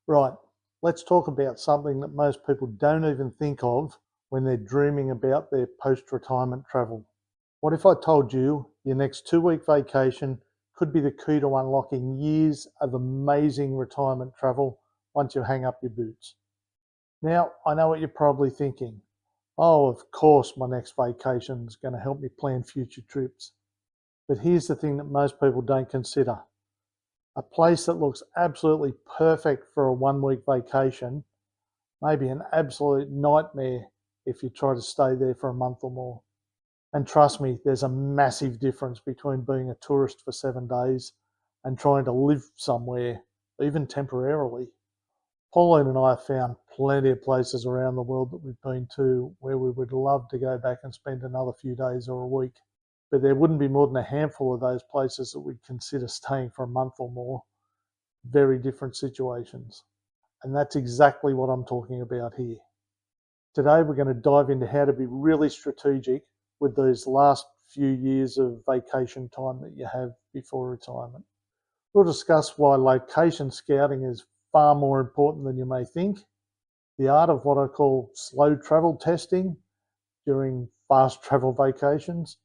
Right, let's talk about something that most people don't even think of when they're dreaming about their post-retirement travel. What if I told you your next 2 week vacation could be the key to unlocking years of amazing retirement travel once you hang up your boots? Now, I know what you're probably thinking. Oh, of course, my next vacation is going to help me plan future trips. But here's the thing that most people don't consider. A place that looks absolutely perfect for a 1 week vacation may be an absolute nightmare if you try to stay there for a month or more. And trust me, there's a massive difference between being a tourist for 7 days and trying to live somewhere, even temporarily. Pauline and I have found plenty of places around the world that we've been to where we would love to go back and spend another few days or a week. But there wouldn't be more than a handful of those places that we'd consider staying for a month or more. Very different situations. And that's exactly what I'm talking about here. Today, we're going to dive into how to be really strategic with those last few years of vacation time that you have before retirement. We'll discuss why location scouting is far more important than you may think, the art of what I call slow travel testing during fast travel vacations,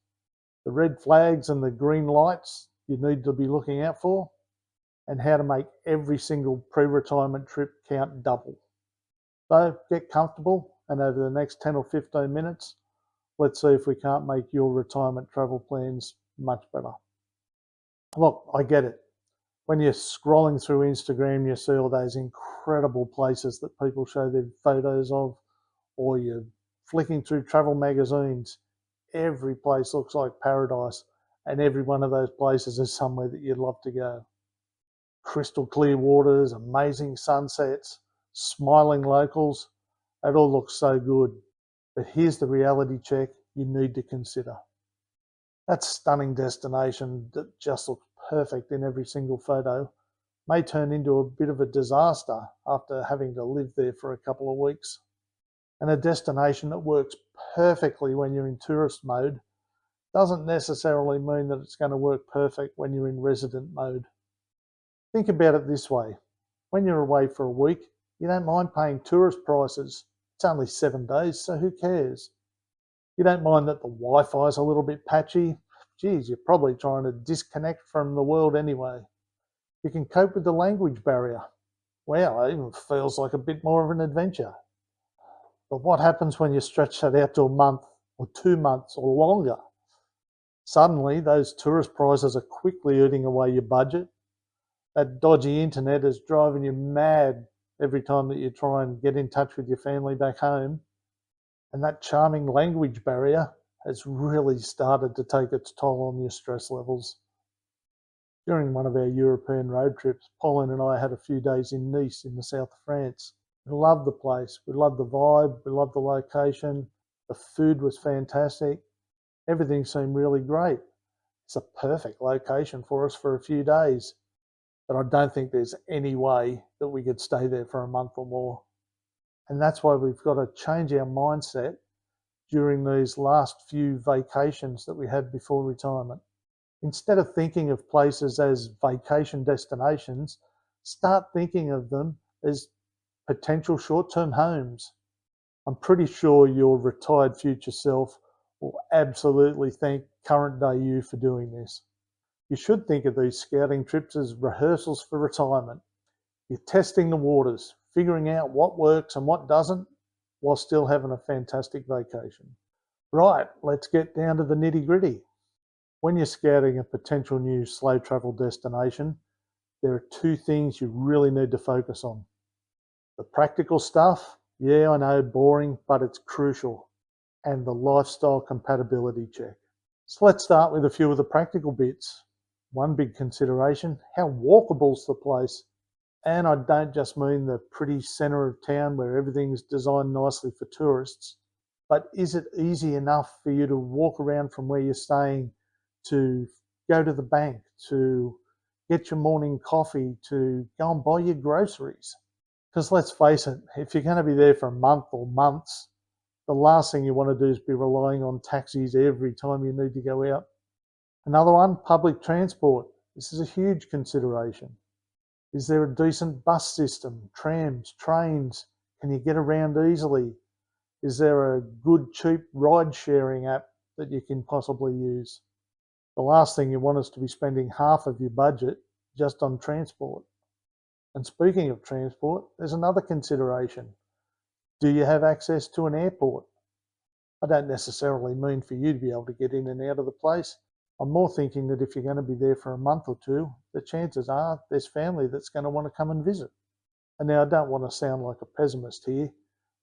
the red flags and the green lights you need to be looking out for, and how to make every single pre-retirement trip count double. So get comfortable, and over the next 10 or 15 minutes, let's see if we can't make your retirement travel plans much better. Look, I get it. When you're scrolling through Instagram, you see all those incredible places that people show their photos of, or you're flicking through travel magazines. Every place looks like paradise, and every one of those places is somewhere that you'd love to go. Crystal clear waters, amazing sunsets, smiling locals. It all looks so good. But here's the reality check you need to consider. That stunning destination that just looks perfect in every single photo may turn into a bit of a disaster after having to live there for a couple of weeks. And a destination that works perfectly when you're in tourist mode doesn't necessarily mean that it's going to work perfect when you're in resident mode. Think about it this way. When you're away for a week, you don't mind paying tourist prices. It's only 7 days, so who cares? You don't mind that the Wi-Fi is a little bit patchy. Geez, you're probably trying to disconnect from the world anyway. You can cope with the language barrier. Well, it even feels like a bit more of an adventure. But what happens when you stretch that out to a month or 2 months or longer? Suddenly, those tourist prices are quickly eating away your budget. That dodgy internet is driving you mad every time that you try and get in touch with your family back home. And that charming language barrier has really started to take its toll on your stress levels. During one of our European road trips, Pauline and I had a few days in Nice in the south of France. We loved the place, we loved the vibe, we loved the location, the food was fantastic, everything seemed really great. It's a perfect location for us for a few days, but I don't think there's any way that we could stay there for a month or more. And that's why we've got to change our mindset during these last few vacations that we had before retirement. Instead of thinking of places as vacation destinations, start thinking of them as potential short-term homes. I'm pretty sure your retired future self will absolutely thank current day you for doing this. You should think of these scouting trips as rehearsals for retirement. You're testing the waters, figuring out what works and what doesn't, while still having a fantastic vacation. Right, let's get down to the nitty-gritty. When you're scouting a potential new slow travel destination, there are two things you really need to focus on. The practical stuff, yeah, I know, boring, but it's crucial. And the lifestyle compatibility check. So let's start with a few of the practical bits. One big consideration, how walkable is the place? And I don't just mean the pretty centre of town where everything's designed nicely for tourists, but is it easy enough for you to walk around from where you're staying, to go to the bank, to get your morning coffee, to go and buy your groceries? Because let's face it, if you're going to be there for a month or months, the last thing you want to do is be relying on taxis every time you need to go out. Another one, public transport. This is a huge consideration. Is there a decent bus system, trams, trains? Can you get around easily? Is there a good, cheap ride sharing app that you can possibly use? The last thing you want is to be spending half of your budget just on transport. And speaking of transport, there's another consideration. Do you have access to an airport? I don't necessarily mean for you to be able to get in and out of the place. I'm more thinking that if you're going to be there for a month or two, the chances are there's family that's going to want to come and visit. And now I don't want to sound like a pessimist here,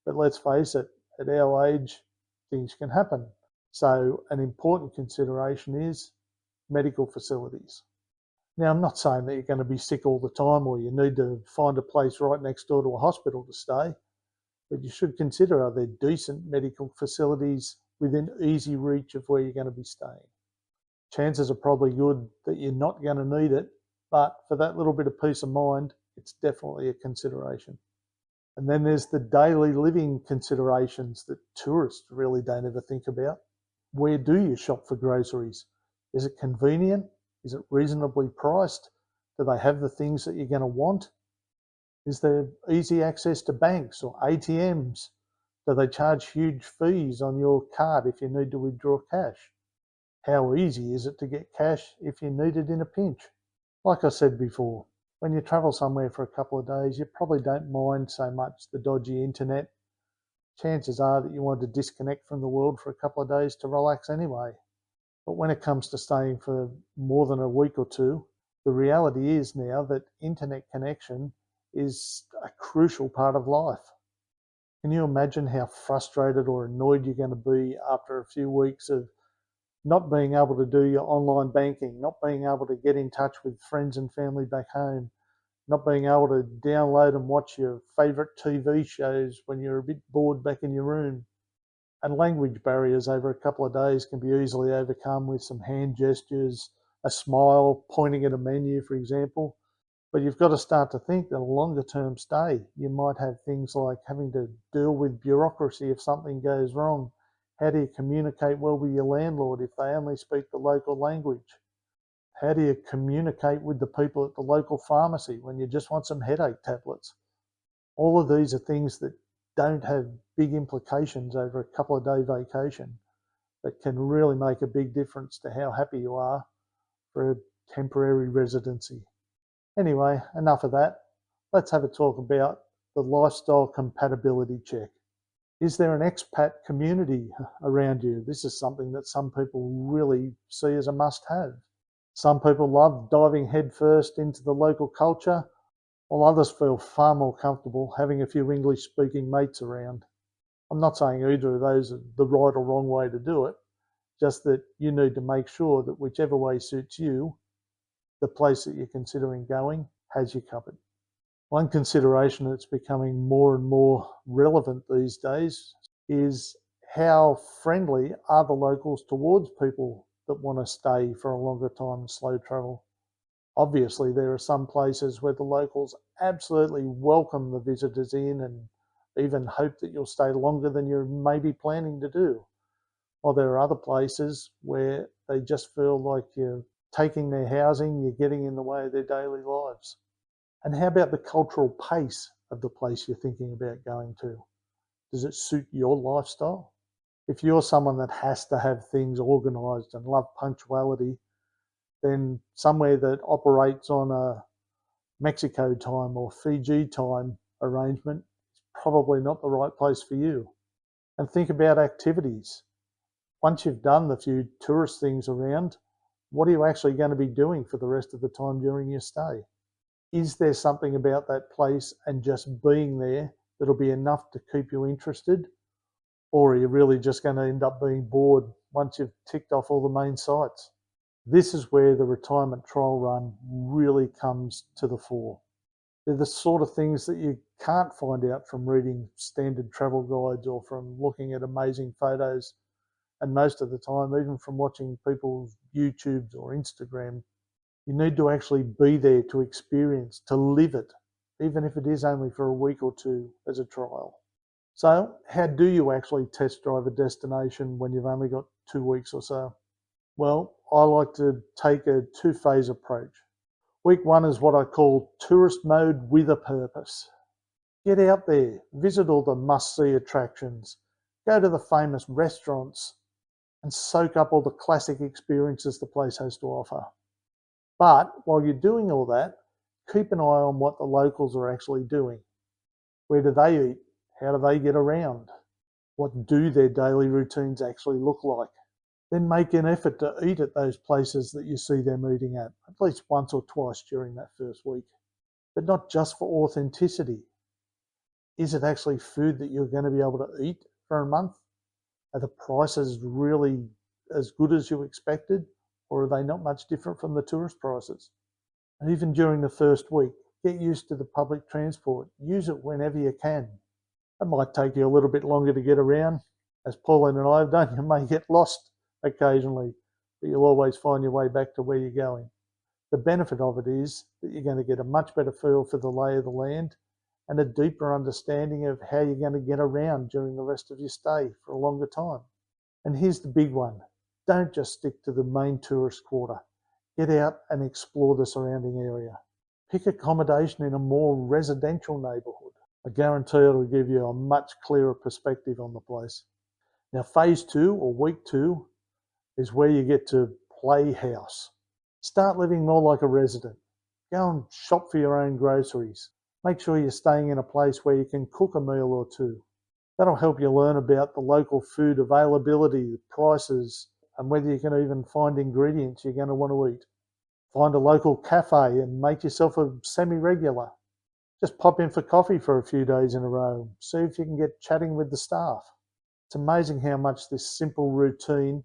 but let's face it, at our age, things can happen. So an important consideration is medical facilities. Now, I'm not saying that you're going to be sick all the time or you need to find a place right next door to a hospital to stay, but you should consider, are there decent medical facilities within easy reach of where you're going to be staying? Chances are probably good that you're not going to need it, but for that little bit of peace of mind, it's definitely a consideration. And then there's the daily living considerations that tourists really don't ever think about. Where do you shop for groceries? Is it convenient? Is it reasonably priced? Do they have the things that you're going to want? Is there easy access to banks or ATMs? Do they charge huge fees on your card if you need to withdraw cash? How easy is it to get cash if you need it in a pinch? Like I said before, when you travel somewhere for a couple of days, you probably don't mind so much the dodgy internet. Chances are that you want to disconnect from the world for a couple of days to relax anyway. But when it comes to staying for more than a week or two, the reality is now that internet connection is a crucial part of life. Can you imagine how frustrated or annoyed you're going to be after a few weeks of not being able to do your online banking, not being able to get in touch with friends and family back home, not being able to download and watch your favourite TV shows when you're a bit bored back in your room? And language barriers over a couple of days can be easily overcome with some hand gestures, a smile, pointing at a menu, for example. But you've got to start to think that a longer term stay, you might have things like having to deal with bureaucracy if something goes wrong. How do you communicate well with your landlord if they only speak the local language? How do you communicate with the people at the local pharmacy when you just want some headache tablets? All of these are things that don't have big implications over a couple of day vacation, but can really make a big difference to how happy you are for a temporary residency. Anyway, enough of that. Let's have a talk about the lifestyle compatibility check. Is there an expat community around you? This is something that some people really see as a must have. Some people love diving headfirst into the local culture, while others feel far more comfortable having a few English speaking mates around. I'm not saying either of those are the right or wrong way to do it, just that you need to make sure that whichever way suits you, the place that you're considering going has you covered. One consideration that's becoming more and more relevant these days is how friendly are the locals towards people that want to stay for a longer time and slow travel. Obviously, there are some places where the locals absolutely welcome the visitors in and even hope that you'll stay longer than you're maybe planning to do. While there are other places where they just feel like you're taking their housing, you're getting in the way of their daily lives. And how about the cultural pace of the place you're thinking about going to? Does it suit your lifestyle? If you're someone that has to have things organised and love punctuality, then somewhere that operates on a Mexico time or Fiji time arrangement is probably not the right place for you. And think about activities. Once you've done the few tourist things around, what are you actually going to be doing for the rest of the time during your stay? Is there something about that place and just being there that'll be enough to keep you interested? Or are you really just going to end up being bored once you've ticked off all the main sites? This is where the retirement trial run really comes to the fore. They're the sort of things that you can't find out from reading standard travel guides or from looking at amazing photos, and most of the time, even from watching people's YouTubes or Instagram. You need to actually be there to experience, to live it, even if it is only for a week or two as a trial. So, how do you actually test drive a destination when you've only got 2 weeks or so? Well, I like to take a two-phase approach. Week 1 is what I call tourist mode with a purpose. Get out there, visit all the must-see attractions, go to the famous restaurants, and soak up all the classic experiences the place has to offer. But while you're doing all that, keep an eye on what the locals are actually doing. Where do they eat? How do they get around? What do their daily routines actually look like? Then make an effort to eat at those places that you see them eating at least once or twice during that first week. But not just for authenticity. Is it actually food that you're going to be able to eat for a month? Are the prices really as good as you expected? Or are they not much different from the tourist prices? And even during the first week, get used to the public transport. Use it whenever you can. It might take you a little bit longer to get around. As Pauline and I have done, you may get lost occasionally, but you'll always find your way back to where you're going. The benefit of it is that you're going to get a much better feel for the lay of the land and a deeper understanding of how you're going to get around during the rest of your stay for a longer time. And here's the big one. Don't just stick to the main tourist quarter. Get out and explore the surrounding area. Pick accommodation in a more residential neighbourhood. I guarantee it'll give you a much clearer perspective on the place. Now, phase 2 or week 2 is where you get to play house. Start living more like a resident. Go and shop for your own groceries. Make sure you're staying in a place where you can cook a meal or two. That'll help you learn about the local food availability, prices, and whether you can even find ingredients you're going to want to eat. Find a local cafe and make yourself a semi-regular. Just pop in for coffee for a few days in a row. See if you can get chatting with the staff. It's amazing how much this simple routine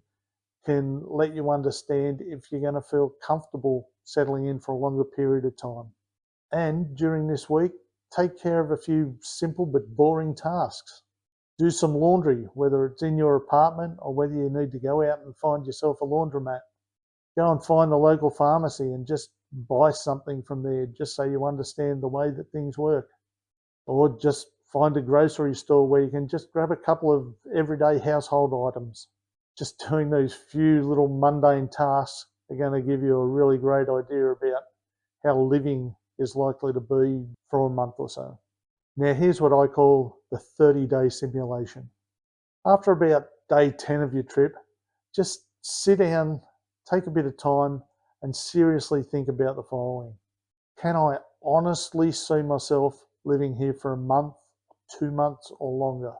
can let you understand if you're going to feel comfortable settling in for a longer period of time. And during this week, take care of a few simple but boring tasks. Do some laundry, whether it's in your apartment or whether you need to go out and find yourself a laundromat. Go and find the local pharmacy and just buy something from there just so you understand the way that things work. Or just find a grocery store where you can just grab a couple of everyday household items. Just doing those few little mundane tasks are going to give you a really great idea about how living is likely to be for a month or so. Now here's what I call the 30-day simulation. After about day 10 of your trip, just sit down, take a bit of time and seriously think about the following. Can I honestly see myself living here for a month, 2 months or longer?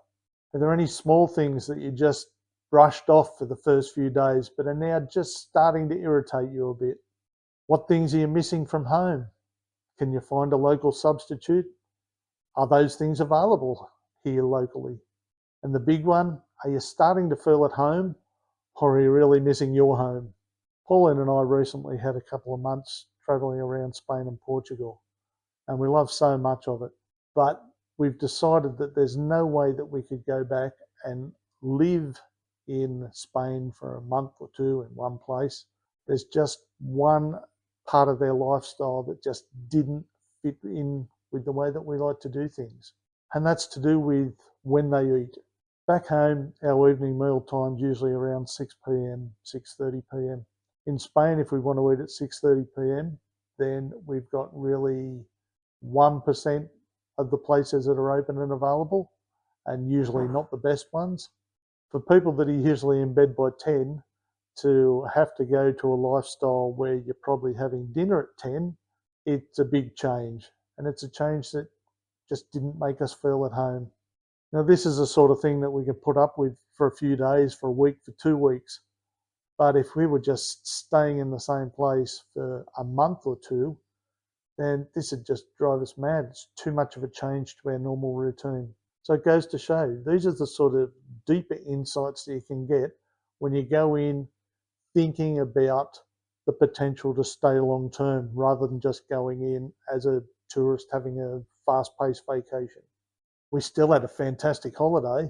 Are there any small things that you just brushed off for the first few days but are now just starting to irritate you a bit? What things are you missing from home? Can you find a local substitute? Are those things available here locally? And the big one, are you starting to feel at home or are you really missing your home? Pauline and I recently had a couple of months travelling around Spain and Portugal, and we love so much of it. But we've decided that there's no way that we could go back and live in Spain for a month or two in one place. There's just one part of their lifestyle that just didn't fit in with the way that we like to do things. And that's to do with when they eat. Back home, our evening meal time's usually around 6 p.m, 6:30 p.m. In Spain, if we want to eat at 6:30 p.m, then we've got really 1% of the places that are open and available, and usually not the best ones. For people that are usually in bed by 10, to have to go to a lifestyle where you're probably having dinner at 10, it's a big change. And it's a change that just didn't make us feel at home. Now, this is the sort of thing that we can put up with for a few days, for a week, for 2 weeks. But if we were just staying in the same place for a month or two, then this would just drive us mad. It's too much of a change to our normal routine. So it goes to show, these are the sort of deeper insights that you can get when you go in thinking about the potential to stay long term rather than just going in as a tourist having a fast-paced vacation. We still had a fantastic holiday.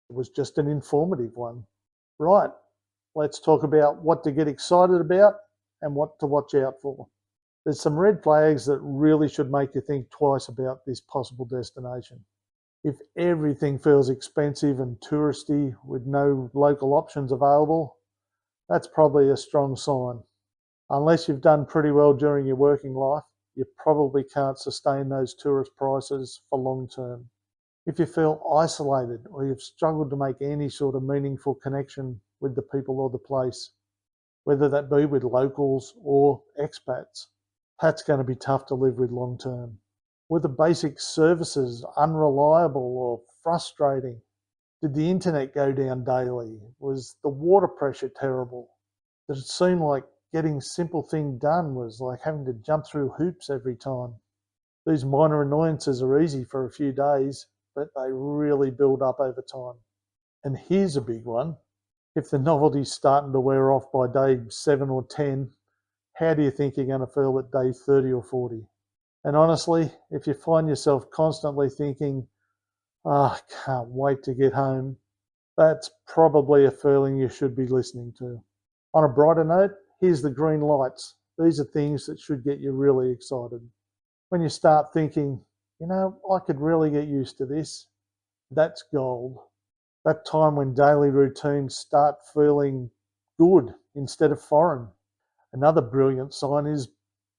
It was just an informative one. Right, let's talk about what to get excited about and what to watch out for. There's some red flags that really should make you think twice about this possible destination. If everything feels expensive and touristy with no local options available, that's probably a strong sign. Unless you've done pretty well during your working life, you probably can't sustain those tourist prices for long term. If you feel isolated or you've struggled to make any sort of meaningful connection with the people or the place, whether that be with locals or expats, that's going to be tough to live with long term. Were the basic services unreliable or frustrating? Did the internet go down daily? Was the water pressure terrible? Did it seem like getting simple thing done was like having to jump through hoops every time? These minor annoyances are easy for a few days, but they really build up over time. And here's a big one. If the novelty's starting to wear off by day 7 or 10, how do you think you're going to feel at day 30 or 40? And honestly, if you find yourself constantly thinking, I can't wait to get home, that's probably a feeling you should be listening to. On a brighter note, here's the green lights. These are things that should get you really excited. When you start thinking, I could really get used to this, that's gold. That time when daily routines start feeling good instead of foreign. Another brilliant sign is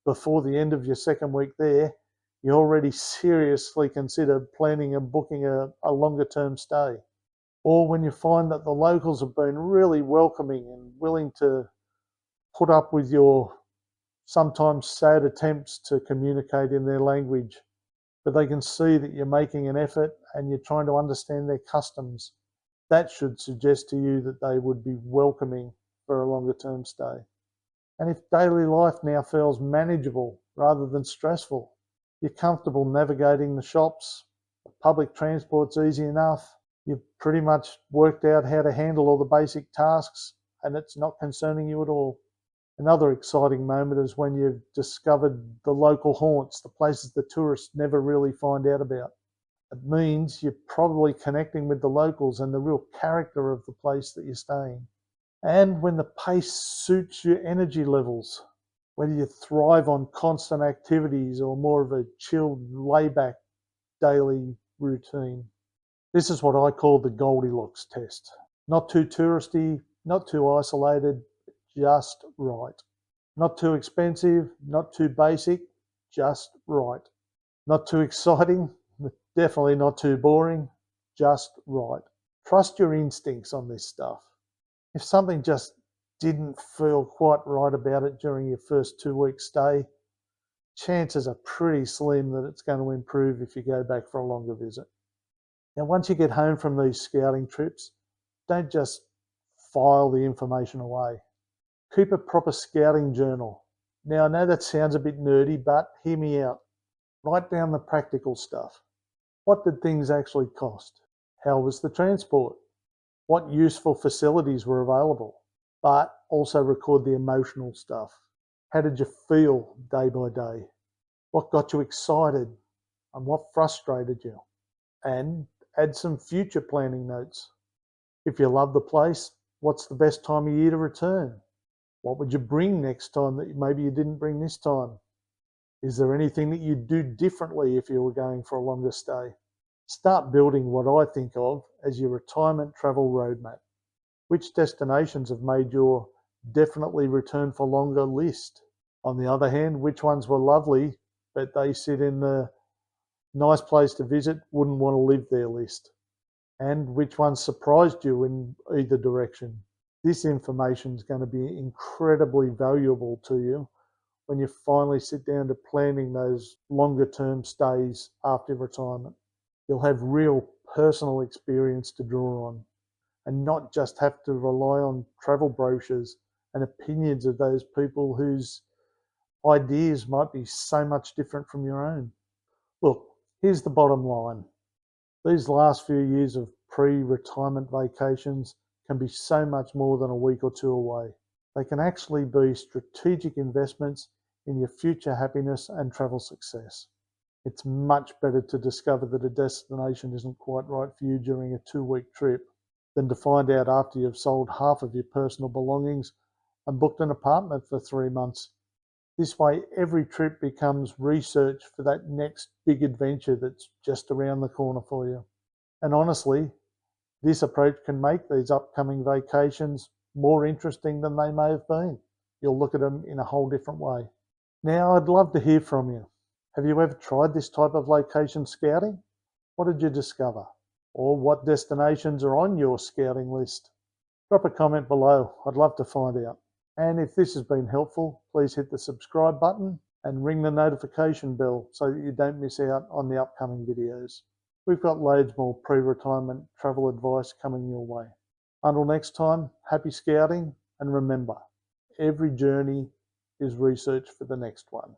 before the end of your second week there, you already seriously consider planning and booking a longer term stay. Or when you find that the locals have been really welcoming and willing to put up with your sometimes sad attempts to communicate in their language, but they can see that you're making an effort and you're trying to understand their customs. That should suggest to you that they would be welcoming for a longer term stay. And if daily life now feels manageable rather than stressful, you're comfortable navigating the shops, public transport's easy enough, you've pretty much worked out how to handle all the basic tasks, and it's not concerning you at all. Another exciting moment is when you've discovered the local haunts, the places the tourists never really find out about. It means you're probably connecting with the locals and the real character of the place that you're staying. And when the pace suits your energy levels, whether you thrive on constant activities or more of a chilled, layback daily routine. This is what I call the Goldilocks Test. Not too touristy, not too isolated, just right. Not too expensive, not too basic, just right. Not too exciting, definitely not too boring, just right. Trust your instincts on this stuff. If something just didn't feel quite right about it during your first 2 week stay, chances are pretty slim that it's going to improve if you go back for a longer visit. Now, once you get home from these scouting trips, don't just file the information away. Keep a proper scouting journal. Now, I know that sounds a bit nerdy, but hear me out. Write down the practical stuff. What did things actually cost? How was the transport? What useful facilities were available? But also record the emotional stuff. How did you feel day by day? What got you excited and what frustrated you? And add some future planning notes. If you love the place, what's the best time of year to return? What would you bring next time that maybe you didn't bring this time? Is there anything that you'd do differently if you were going for a longer stay? Start building what I think of as your retirement travel roadmap. Which destinations have made your definitely return for longer list? On the other hand, which ones were lovely, but they sit in the nice place to visit, wouldn't want to live there list? And which ones surprised you in either direction? This information is going to be incredibly valuable to you when you finally sit down to planning those longer term stays after retirement. You'll have real personal experience to draw on and not just have to rely on travel brochures and opinions of those people whose ideas might be so much different from your own. Look, here's the bottom line. These last few years of pre-retirement vacations can be so much more than a week or two away. They can actually be strategic investments in your future happiness and travel success. It's much better to discover that a destination isn't quite right for you during a 2 week trip than to find out after you've sold half of your personal belongings and booked an apartment for 3 months. This way, every trip becomes research for that next big adventure that's just around the corner for you. And honestly, this approach can make these upcoming vacations more interesting than they may have been. you'll look at them in a whole different way. Now, I'd love to hear from you. Have you ever tried this type of location scouting? What did you discover? Or what destinations are on your scouting list? Drop a comment below. I'd love to find out. And if this has been helpful, please hit the subscribe button and ring the notification bell so that you don't miss out on the upcoming videos. We've got loads more pre-retirement travel advice coming your way. Until next time, happy scouting, and remember, every journey is research for the next one.